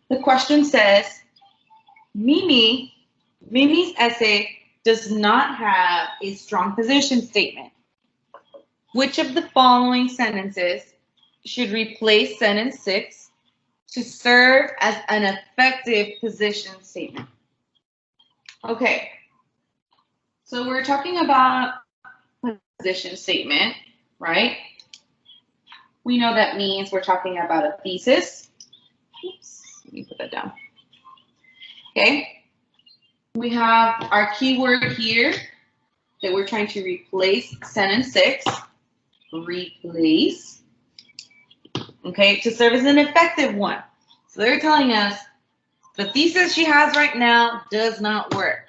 The question says, Mimi's essay does not have a strong position statement. Which of the following sentences should replace sentence 6 to serve as an effective position statement? Okay, so we're talking about position statement, right? We know that means we're talking about a thesis. Oops, let me put that down. Okay, we have our keyword here that we're trying to replace sentence 6. Replace. Okay, to serve as an effective one. So they're telling us the thesis she has right now does not work.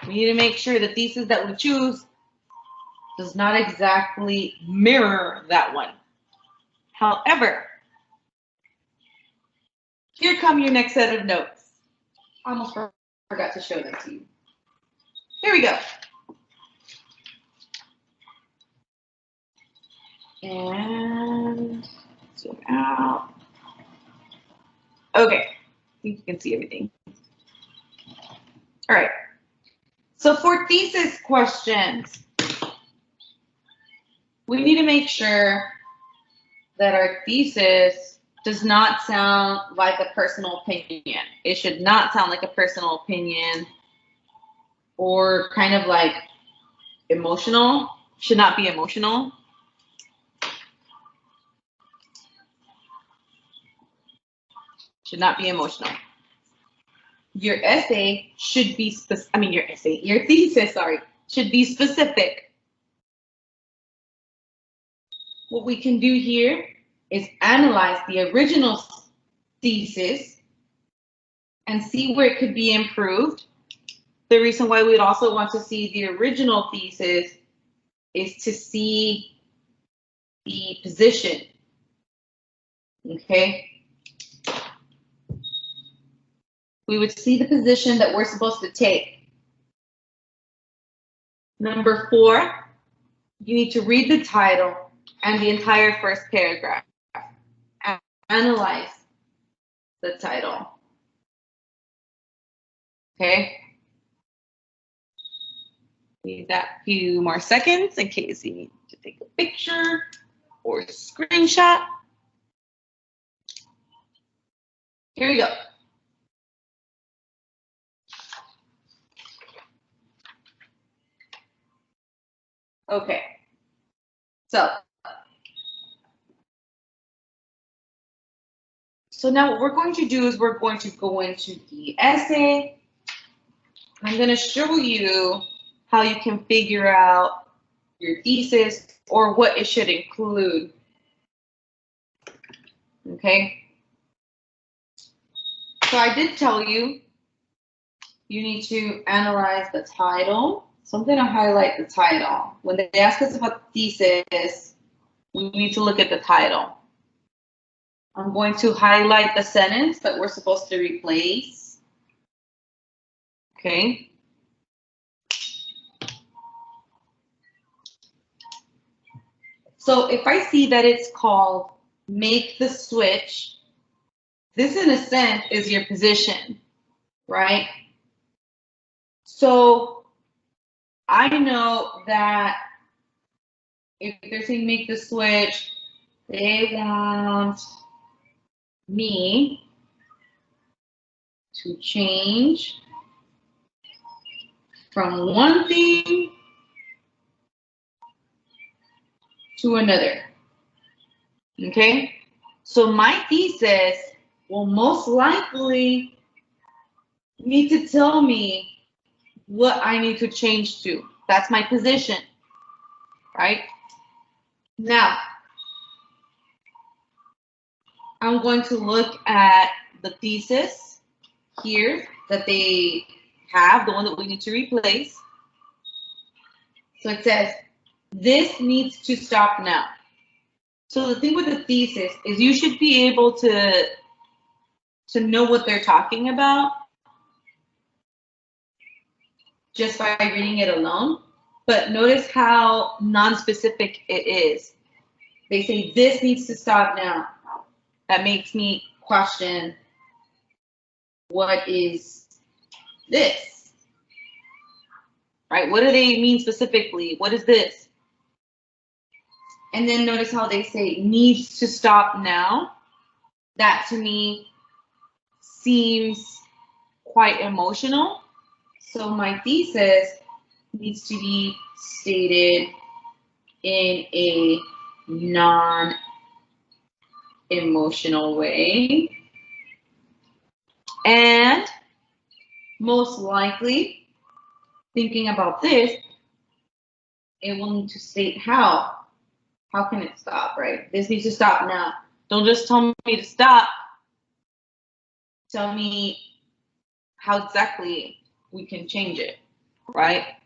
We need to make sure the thesis that we choose does not exactly mirror that one. However, here come your next set of notes. I almost forgot to show that to you. Here we go. And zoom out. Okay, I think you can see everything. All right. So for thesis questions, we need to make sure that our thesis does not sound like a personal opinion. It should not sound like a personal opinion or kind of like emotional. Should not be emotional. Should not be emotional. Your essay should be your thesis, should be specific. What we can do here is analyze the original thesis and see where it could be improved. The reason why we'd also want to see the original thesis is to see the position. Okay? We would see the position that we're supposed to take. Number 4, you need to read the title and the entire first paragraph. Analyze the title. Okay? Need that few more seconds in case you need to take a picture or a screenshot. Here we go. Okay, so now what we're going to do is we're going to go into the essay. I'm going to show you how you can figure out your thesis or what it should include. Okay, so I did tell you you need to analyze the title. So I'm going to highlight the title. When they ask us about thesis, we need to look at the title. I'm going to highlight the sentence that we're supposed to replace. Okay. So if I see that it's called make the switch, this in a sense is your position, right? So I know that if they're saying make the switch, they want me to change from one thing to another. Okay? So my thesis will most likely need to tell me what I need to change to. That's my position, right? Now, I'm going to look at the thesis here that they have, the one that we need to replace. So it says, this needs to stop now. So the thing with the thesis is you should be able to know what they're talking about just by reading it alone. But notice how non-specific it is. They say this needs to stop now. That makes me question, what is this? Right? What do they mean specifically? What is this? And then notice how they say needs to stop now. That to me seems quite emotional. So my thesis needs to be stated in a non-emotional way. And most likely, thinking about this, it will need to state how. How can it stop, right? This needs to stop now. Don't just tell me to stop. Tell me how exactly we can change it, right?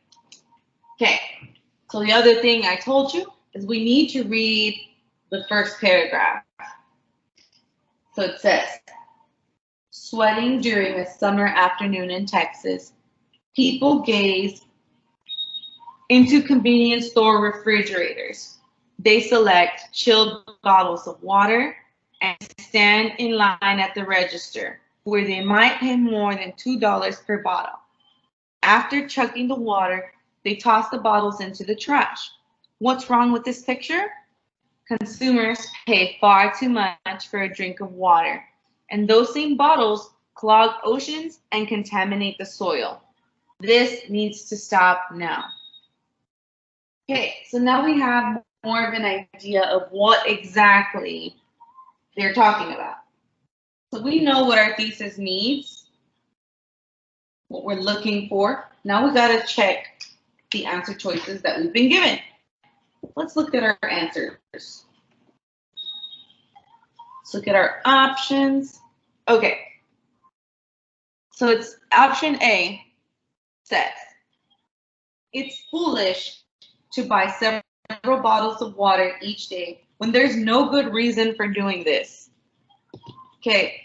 Okay, so the other thing I told you is we need to read the first paragraph. So it says, sweating during a summer afternoon in Texas, people gaze into convenience store refrigerators. They select chilled bottles of water and stand in line at the register, where they might pay more than $2 per bottle. After chugging the water, they toss the bottles into the trash. What's wrong with this picture? Consumers pay far too much for a drink of water, and those same bottles clog oceans and contaminate the soil. This needs to stop now. Okay, so now we have more of an idea of what exactly they're talking about. So we know what our thesis needs, what we're looking for. Now we got to check the answer choices that we've been given. Let's look at our answers. Let's look at our options. Okay, so it's option A says, it's foolish to buy several bottles of water each day when there's no good reason for doing this. Okay,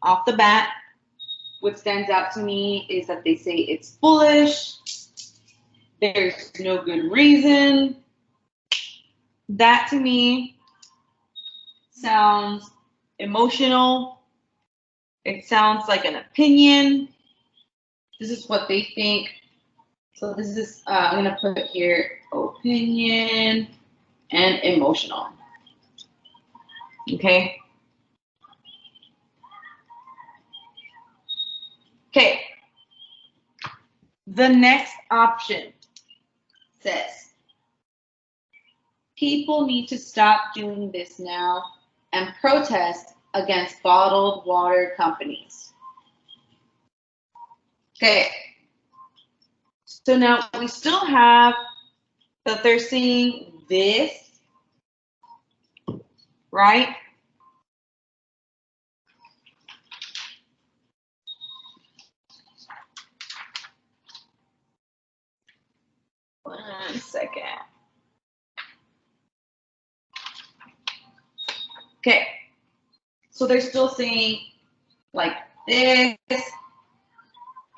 off the bat, what stands out to me is that they say it's foolish, there's no good reason. That to me sounds emotional. It sounds like an opinion. This is what they think. So this is, I'm going to put here opinion and emotional. Okay. Okay. The next option says, people need to stop doing this now and protest against bottled water companies. Okay. So now we still have that they're saying this, right? One second. Okay. So they're still saying like this,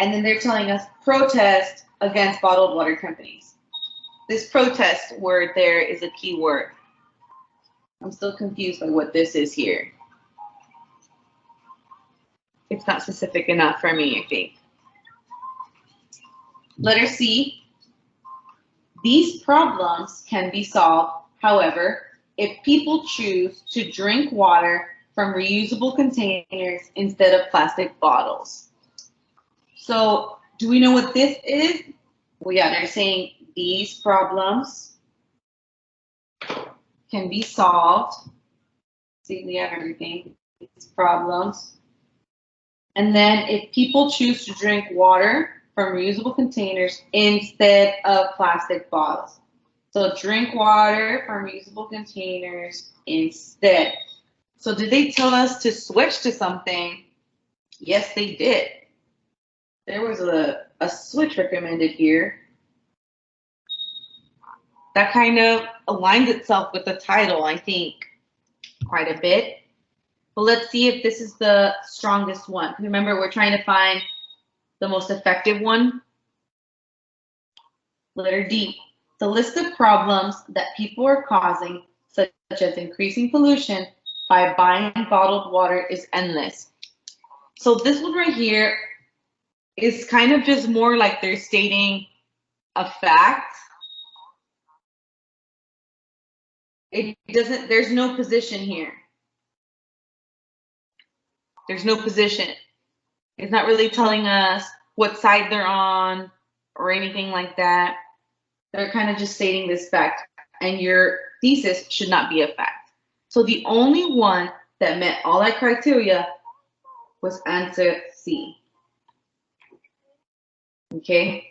and then they're telling us protest against bottled water companies. This protest word there is a key word. I'm still confused by what this is here. It's not specific enough for me, I think. Letter C. These problems can be solved, however, if people choose to drink water from reusable containers instead of plastic bottles. So, do we know what this is? Well, yeah, they're saying these problems can be solved. See, we have everything. These problems. And then if people choose to drink water from reusable containers instead of plastic bottles. So drink water from reusable containers instead. So did they tell us to switch to something? Yes, they did. There was a switch recommended here. That kind of aligns itself with the title, I think, quite a bit. But let's see if this is the strongest one. Remember, we're trying to find the most effective one. Letter D. The list of problems that people are causing such as increasing pollution by buying bottled water, is endless. So this one right here is kind of just more like they're stating a fact. It doesn't, there's no position here. There's no position. It's not really telling us what side they're on or anything like that. They're kind of just stating this fact, and your thesis should not be a fact. So the only one that met all that criteria was answer C. Okay?